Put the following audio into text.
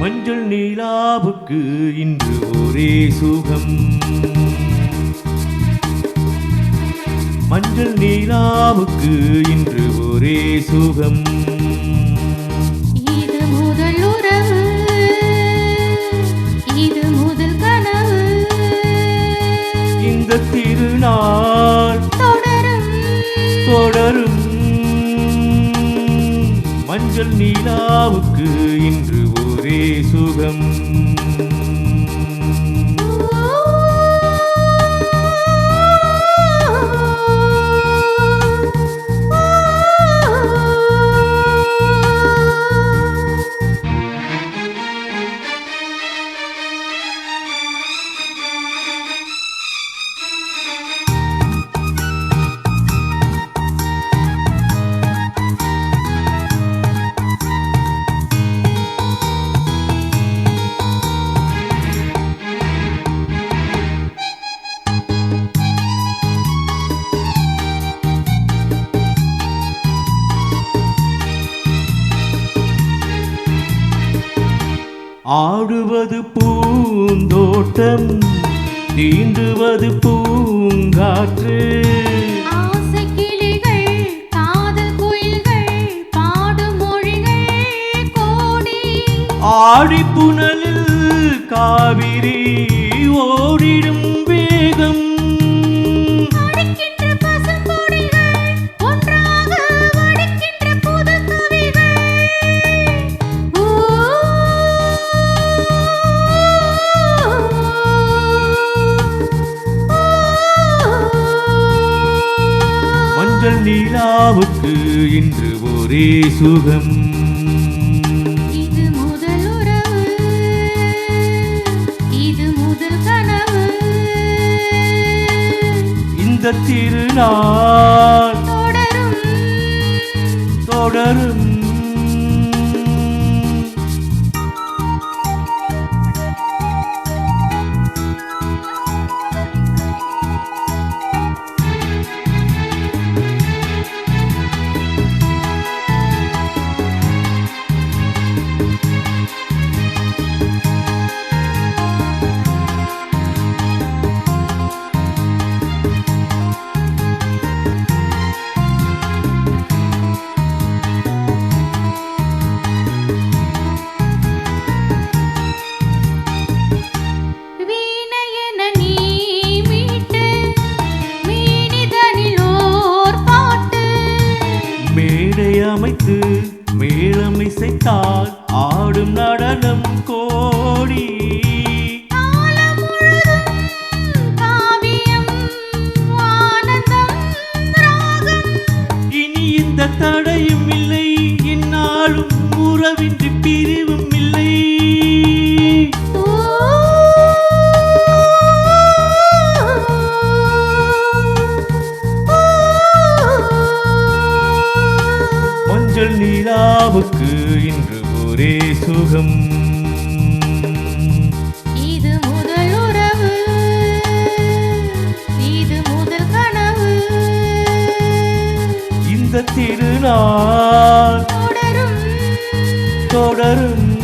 மஞ்சள் நீலாவுக்கு இன்று ஒரே சுகம். மஞ்சள் நீலாவுக்கு இன்று ஒரே சுகம். இது முதல் உறவு, இது முதல் கனவு. இந்த திருநாள் தொடரும் தொடரும். மஞ்சள் நீலாவுக்கு இன்று ஒரே சுகம். ஆடுவது பூந்தோட்டம், தீண்டுவது பூங்காற்று. ஆசை கிளிகள், காதல் குயில்கள், பாடும் மொழிகள் கோடி. ஆழிப்புணலில் காவிரி ஓடிடும் வேகம். அடிக்கின்ற பசும்பொடிகள், ஒன்றாக வடிக்கின்ற புது கவிகள். மஞ்சள் நீலாவுக்கு இன்று ஒரே சுகம். இது முதல் உறவு, இது முதல் கனவு. இந்த திருநாள் தொடரும் தொடரும். வீணையென நீ மீட்டு, மீனிதனில் ஓர் பாட்டு. மேடை அமைத்து மேளமிசைத்தால் ஆடும் நடனம் கோடி. காலம் முழுதும் காவியம், ஆனந்தம், ராகம். இனி இந்த தடையும் இல்லை, இந்நாளும் உறவின்றி பிரிவும் இல்லை. ஓ, மஞ்சள் நீலாவுக்கு இன்று ஒரே சுகம். இது முதல் உறவு, இது முதல் கனவு. இந்த திருநாள் தொடரும் தொடரும்.